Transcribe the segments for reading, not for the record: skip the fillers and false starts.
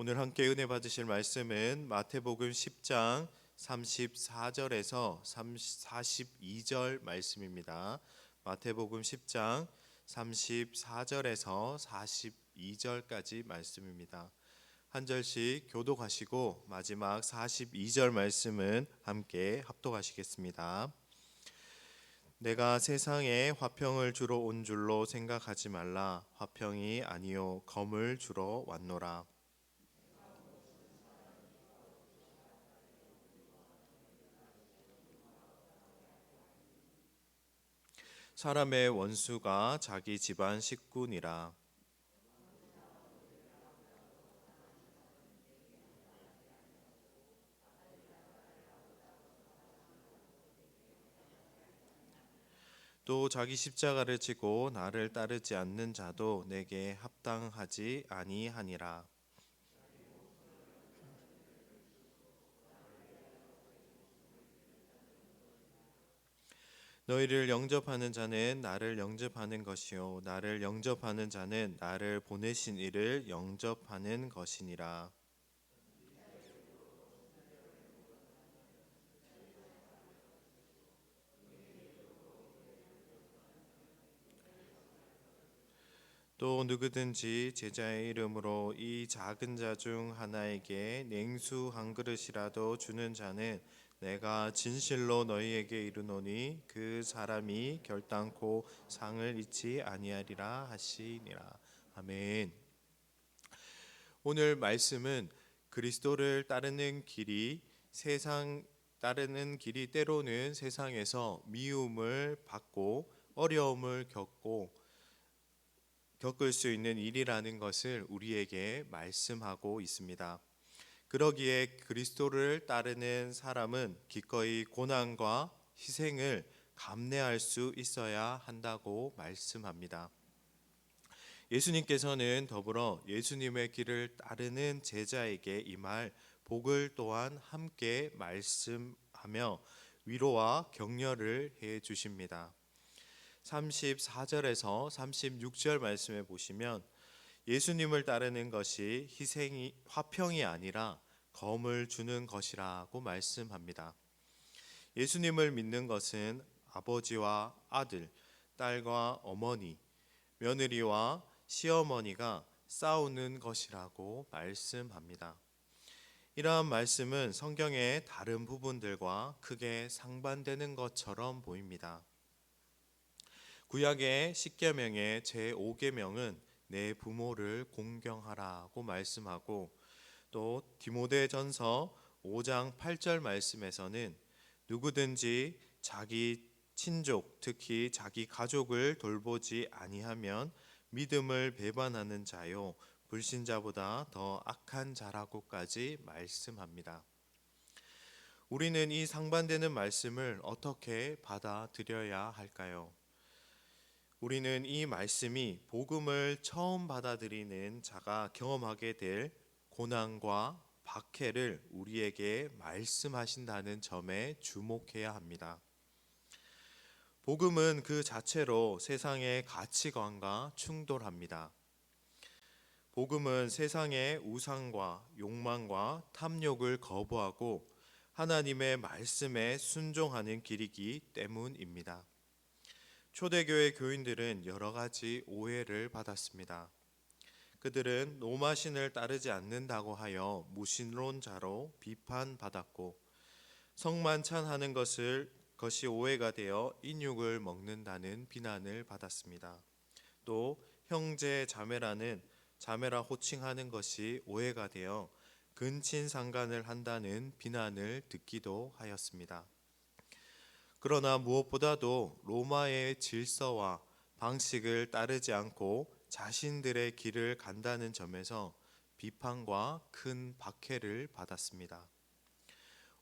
오늘 함께 은혜 받으실 말씀은 마태복음 10장 34절에서 42절 말씀입니다. 마태복음 10장 34절에서 42절까지 말씀입니다. 한 절씩 교독하시고 마지막 42절 말씀은 함께 합독하시겠습니다. 내가 세상에 화평을 주러 온 줄로 생각하지 말라. 화평이 아니요 검을 주러 왔노라. 사람의 원수가 자기 집안 식구니라. 또 자기 십자가를 지고 나를 따르지 않는 자도 내게 합당하지 아니하니라. 너희를 영접하는 자는 나를 영접하는 것이요 나를 영접하는 자는 나를 보내신 이를 영접하는 것이니라. 또 누구든지 제자의 이름으로 이 작은 자 중 하나에게 냉수 한 그릇이라도 주는 자는 내가 진실로 너희에게 이르노니 그 사람이 결단코 상을 잊지 아니하리라 하시니라. 아멘. 오늘 말씀은 그리스도를 따르는 길이 때로는 세상에서 미움을 받고 어려움을 겪을 수 있는 일이라는 것을 우리에게 말씀하고 있습니다. 그러기에 그리스도를 따르는 사람은 기꺼이 고난과 희생을 감내할 수 있어야 한다고 말씀합니다. 예수님께서는 더불어 예수님의 길을 따르는 제자에게 이 말 복을 또한 함께 말씀하며 위로와 격려를 해 주십니다. 34절에서 36절 말씀에 보시면 예수님을 따르는 것이 화평이 아니라 검을 주는 것이라고 말씀합니다. 예수님을 믿는 것은 아버지와 아들, 딸과 어머니, 며느리와 시어머니가 싸우는 것이라고 말씀합니다. 이러한 말씀은 성경의 다른 부분들과 크게 상반되는 것처럼 보입니다. 구약의 10계명의 제5계명은 내 부모를 공경하라고 말씀하고 또 디모데전서 5장 8절 말씀에서는 누구든지 자기 친족 특히 자기 가족을 돌보지 아니하면 믿음을 배반하는 자요 불신자보다 더 악한 자라고까지 말씀합니다. 우리는 이 상반되는 말씀을 어떻게 받아들여야 할까요? 우리는 이 말씀이 복음을 처음 받아들이는 자가 경험하게 될 고난과 박해를 우리에게 말씀하신다는 점에 주목해야 합니다. 복음은 그 자체로 세상의 가치관과 충돌합니다. 복음은 세상의 우상과 욕망과 탐욕을 거부하고 하나님의 말씀에 순종하는 길이기 때문입니다. 초대교회 교인들은 여러 가지 오해를 받았습니다. 그들은 로마신을 따르지 않는다고 하여 무신론자로 비판받았고 성만찬하는 것이 오해가 되어 인육을 먹는다는 비난을 받았습니다. 또 형제 자매라 호칭하는 것이 오해가 되어 근친상간을 한다는 비난을 듣기도 하였습니다. 그러나 무엇보다도 로마의 질서와 방식을 따르지 않고 자신들의 길을 간다는 점에서 비판과 큰 박해를 받았습니다.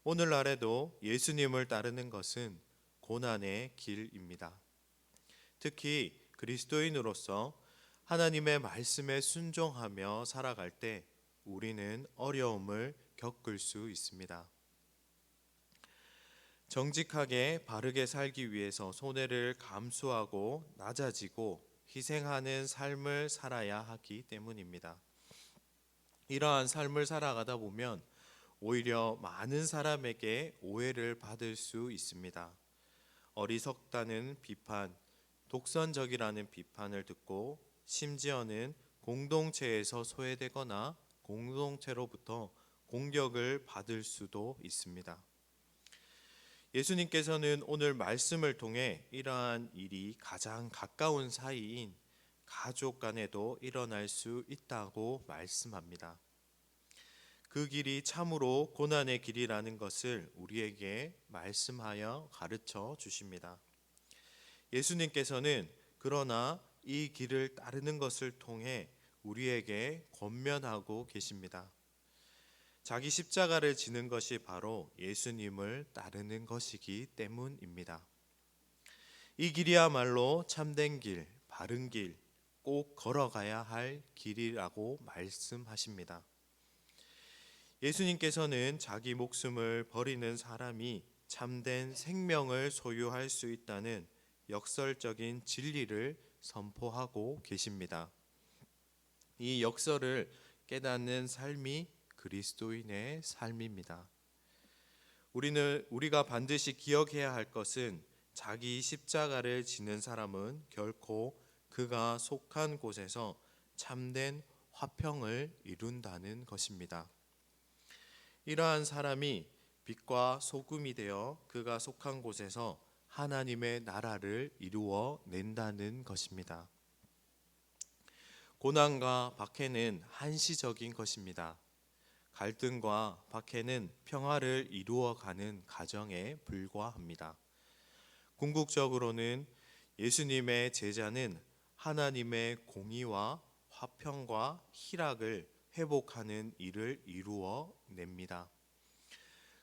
오늘날에도 예수님을 따르는 것은 고난의 길입니다. 특히 그리스도인으로서 하나님의 말씀에 순종하며 살아갈 때 우리는 어려움을 겪을 수 있습니다. 정직하게 바르게 살기 위해서 손해를 감수하고 낮아지고 희생하는 삶을 살아야 하기 때문입니다. 이러한 삶을 살아가다 보면 오히려 많은 사람에게 오해를 받을 수 있습니다. 어리석다는 비판, 독선적이라는 비판을 듣고 심지어는 공동체에서 소외되거나 공동체로부터 공격을 받을 수도 있습니다. 예수님께서는 오늘 말씀을 통해 이러한 일이 가장 가까운 사이인 가족 간에도 일어날 수 있다고 말씀합니다. 그 길이 참으로 고난의 길이라는 것을 우리에게 말씀하여 가르쳐 주십니다. 예수님께서는 그러나 이 길을 따르는 것을 통해 우리에게 권면하고 계십니다. 자기 십자가를 지는 것이 바로 예수님을 따르는 것이기 때문입니다. 이 길이야말로 참된 길, 바른 길, 꼭 걸어가야 할 길이라고 말씀하십니다. 예수님께서는 자기 목숨을 버리는 사람이 참된 생명을 소유할 수 있다는 역설적인 진리를 선포하고 계십니다. 이 역설을 깨닫는 삶이 그리스도인의 삶입니다. 우리가 반드시 기억해야 할 것은 자기 십자가를 지는 사람은 결코 그가 속한 곳에서 참된 화평을 이룬다는 것입니다. 이러한 사람이 빛과 소금이 되어 그가 속한 곳에서 하나님의 나라를 이루어 낸다는 것입니다. 고난과 박해는 한시적인 것입니다. 갈등과 박해는 평화를 이루어가는 과정에 불과합니다. 궁극적으로는 예수님의 제자는 하나님의 공의와 화평과 희락을 회복하는 일을 이루어 냅니다.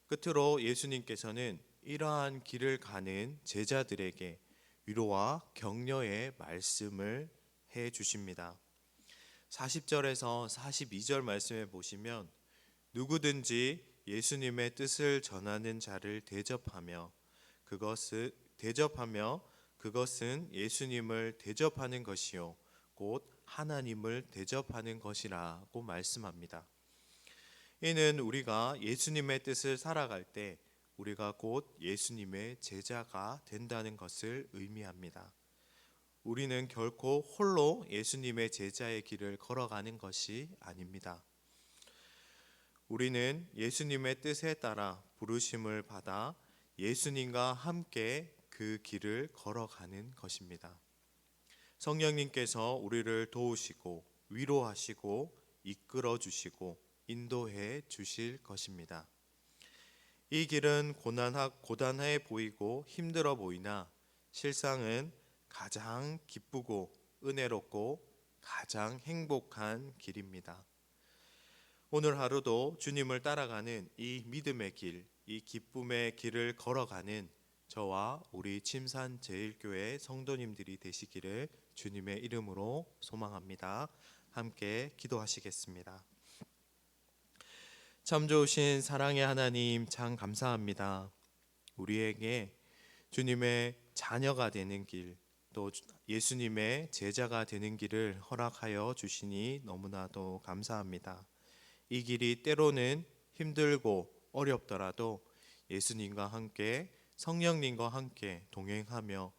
끝으로 예수님께서는 이러한 길을 가는 제자들에게 위로와 격려의 말씀을 해 주십니다. 40절에서 42절 말씀에 보시면 누구든지 예수님의 뜻을 전하는 자를 대접하며 그것은 예수님을 대접하는 것이요 곧 하나님을 대접하는 것이라고 말씀합니다. 이는 우리가 예수님의 뜻을 살아갈 때 우리가 곧 예수님의 제자가 된다는 것을 의미합니다. 우리는 결코 홀로 예수님의 제자의 길을 걸어가는 것이 아닙니다. 우리는 예수님의 뜻에 따라 부르심을 받아 예수님과 함께 그 길을 걸어가는 것입니다. 성령님께서 우리를 도우시고 위로하시고 이끌어 주시고 인도해 주실 것입니다. 이 길은 고단해 보이고 힘들어 보이나 실상은 가장 기쁘고 은혜롭고 가장 행복한 길입니다. 오늘 하루도 주님을 따라가는 이 믿음의 길, 이 기쁨의 길을 걸어가는 저와 우리 침산제일교회 성도님들이 되시기를 주님의 이름으로 소망합니다. 함께 기도하시겠습니다. 참 좋으신 사랑의 하나님, 참 감사합니다. 우리에게 주님의 자녀가 되는 길, 또 예수님의 제자가 되는 길을 허락하여 주시니 너무나도 감사합니다. 이 길이 때로는 힘들고 어렵더라도 예수님과 함께 성령님과 함께 동행하며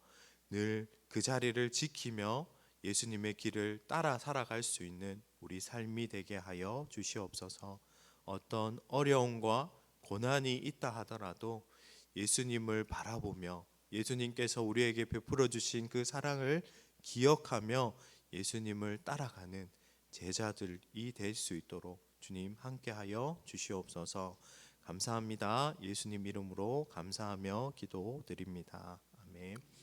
늘 그 자리를 지키며 예수님의 길을 따라 살아갈 수 있는 우리 삶이 되게 하여 주시옵소서. 어떤 어려움과 고난이 있다 하더라도 예수님을 바라보며 예수님께서 우리에게 베풀어 주신 그 사랑을 기억하며 예수님을 따라가는 제자들이 될 수 있도록 주님 함께하여 주시옵소서. 감사합니다. 예수님 이름으로 감사하며 기도드립니다. 아멘.